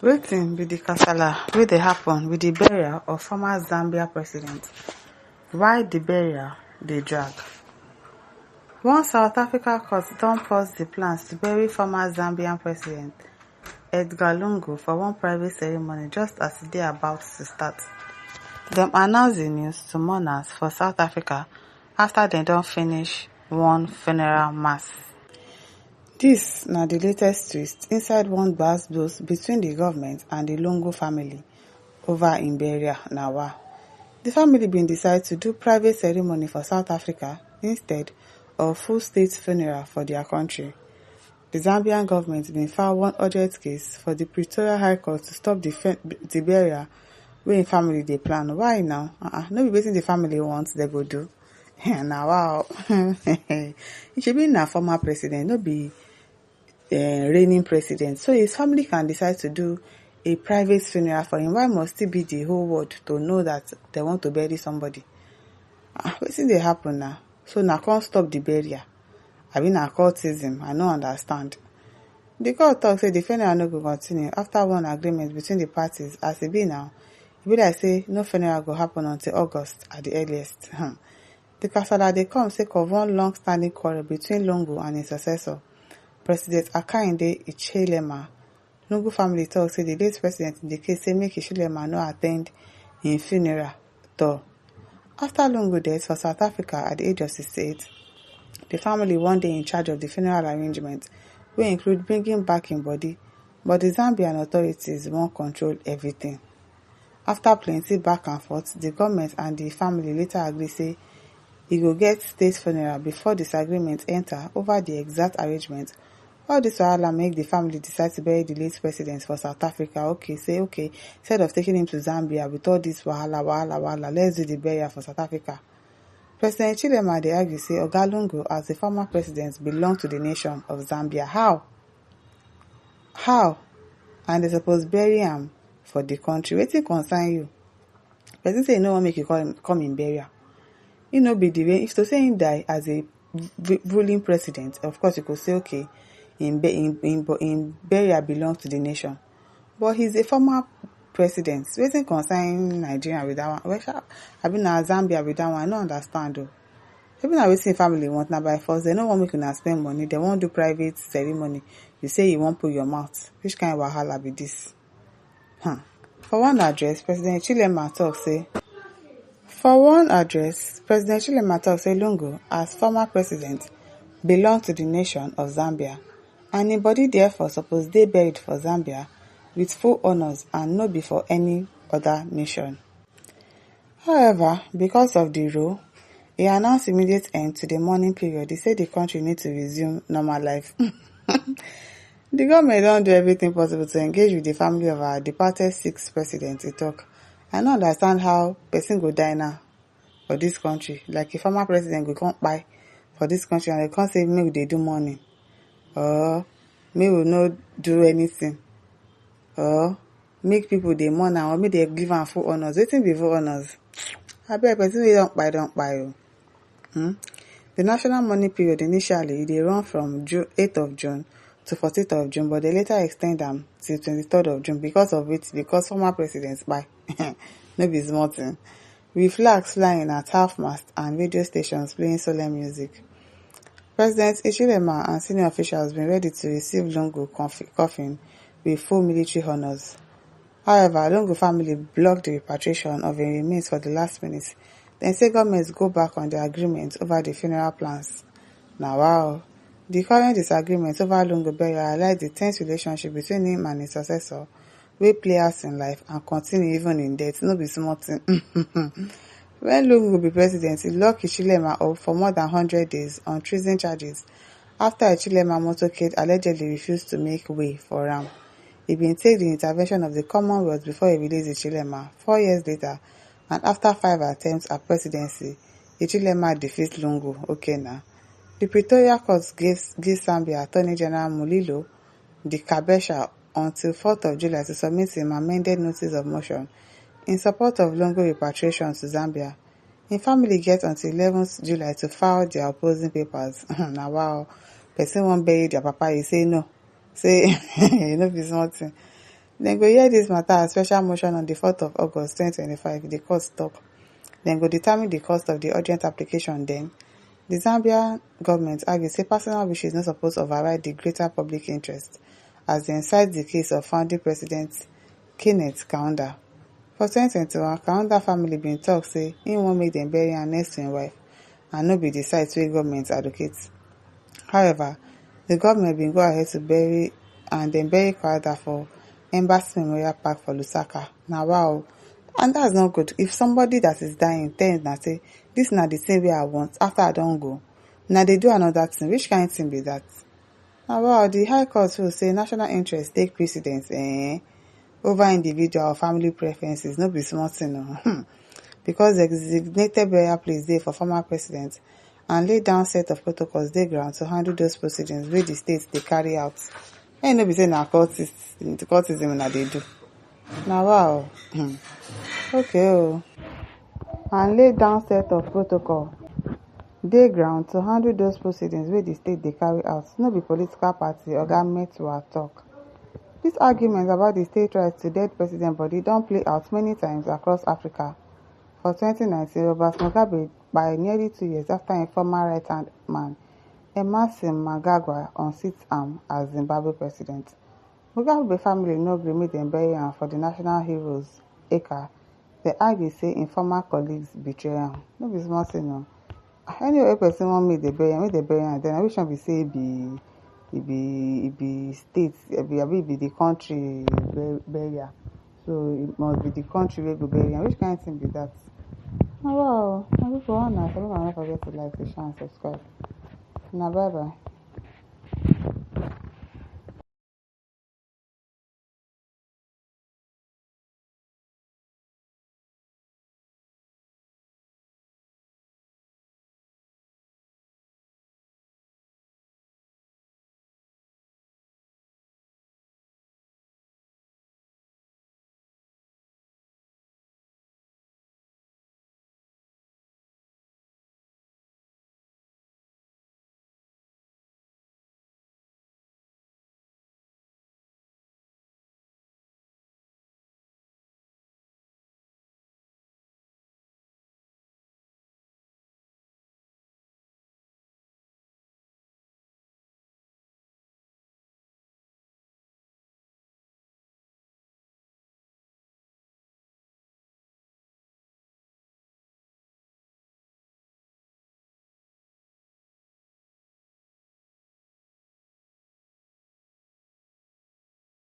Wetin be the kasala wey dey happen with the burial of former Zambia president? Why the burial dey drag? One South Africa court don pause the plans to bury former Zambian president Edgar Lungu for one private ceremony just as e dey about to start. Dem announce the news to mourners for South Africa after dem don finish one funeral mass. Dis na the latest twist inside one gbas-gbos between the government and the Lungu family over im burial. Nawa the family bin decide to do private ceremony for South Africa instead of full state funeral for their country. The Zambian government bin file one urgent case for the Pretoria High Court to stop the burial wey im family dey plan. Why now? No be wetin the family want dem go do. Na wow. He should be na former president, no be reigning president, so his family can decide to do a private funeral for him. Why must it be the whole world to know that they want to bury somebody? Wetin dey happen now? So na come stop the burial? Abi na cultism? I no understand. The court talk say the funeral no go continue after one agreement between the parties. As e be now, e be like say no funeral go happen until August at the earliest. The kasala dey come sake of one long-standing quarrel between Lungu and his successor, President Hakainde Hichilema. Lungu family talk say the late president indicate say make Hichilema no at ten d im funeral though. After Lungu death for South Africa at the age of 68, the family one day in charge of the funeral arrangement, wey include bringing back im body, but the Zambian authorities wan control everything. After plenty back and forth, the government and the family later agree say e go get state funeral before disagreement enter over the exact arrangement. All this wahala make the family decide to bury the late president for South Africa. Okay, instead of taking him to Zambia with all this wahala, let's do the burial for South Africa. President Hichilema dey argue say Oga Lungu, as the former president, belong to the nation of Zambia. How? And they suppose bury am for the country. Wetin concern you? Person say e no wan make you come in burial. E no be the way. If to say him die as a ruling president, of course you could say okay, in burial belongs to the nation. But he's a former president. Wetin concern Nigeria with that one? I mean na Zambia with that one. I no understand though. Even na wetin family want na by force. They no want make una spend money. They wan do private ceremony. You say you wan put your mouth. Which kind of wahala be this? For one address, President Hichilema talk say Lungu, as former president, belong to the nation of Zambia, and im body therefore suppose dey buried for Zambia with full honours and no be for any other nation. However, because of the rule, he announced immediate end to the mourning period. He said the country need to resume normal life. The government don do everything possible to engage with the family of our departed sixth president, he talk. I no understand how person go die now for this country. Like a former president go come kpai for this country and they come say make we dey do mourning, or make we no do anything, or make people dey mourn am, or make they give am full honours. Wetin be full honours? Abeg, person wey don kpai o. The national mourning period initially dey run from 8th of June to 14th of June, but they later extend am till 23rd of June because of it, because former president kpai. No be small thing. With flags flying at half-mast and radio stations playing solemn music. President Hichilema and senior officials been ready to receive Lungu coffin with full military honours. However, Lungu family blocked the repatriation of im remains for the last minute. Dem say government go back on the agreement over the funeral plans. Now wow. The current disagreement over Lungu burial highlights the tense relationship between him and his successor, wey play out in life and continue even in death. No be small thing. When Lungu be president, he locked Hichilema up for more than 100 days on treason charges after Hichilema motorcade allegedly refused to make way for am. He bin take the intervention of the Commonwealth before he released Hichilema. 4 years later, and after 5 attempts at presidency, Hichilema defeats Lungu. Okay now. The Pretoria court gave Zambia Attorney General Mulilo the kabesha until 4th of July to submit an amended notice of motion in support of Lungu repatriation to Zambia. Im family get until 11th July to file their opposing papers. Now wow, person wan bury their papa, he say no. Say no be something. Dem go hear dis mata as special motion on di 4th of August 2025, di court tok. Dem go determine di cost of di urgent application. Den di Zambia goment argue say personal wishes no suppose override di greater public interest, as dem cite di case of founding president Kenneth Kaunda. For 2021, Kaunda family bin tok say im wan make dem bury am next to im wife, and no be di site wey goment allocate. However, the government bin go ahead to bury Kaunda for Embassy Memorial Park for Lusaka. Na wow, and that's not good. If somebody that is dying tell na say dis na the thing wey I want after I don go, na dey do another thing, which kind thing be that? Na wow, the High Court rule say national interest take precedence over individual or family preferences. No be small thing o. Because the designated burial place dey for former president and lay down set of protocols dey ground to handle those proceedings wey the state dey carry out. And no be say na cultism na dey do. Na wow. Okay o. And lay down set of protocol dey ground to handle those proceedings wey the state dey carry out. No be political party Oga Metuwa tok. Dis argument about the state right to dead president body don play out many times across Africa. For 2019, Robert Mugabe by nearly 2 years after im former right-hand man, Emmerson Mnangagwa, unseated am as Zimbabwe president. Mugabe family no gree make dem bury am for the National Heroes Acre. Dem argue say im former colleagues betray am. No be small thing o. Anyway, person wan make dem bury am. Then which one be say e be state, abi be the country burial. So it must be the country wey go bury am. Which kind thing be that? Wow, my people, una no forget to like, share and subscribe. Bye bye.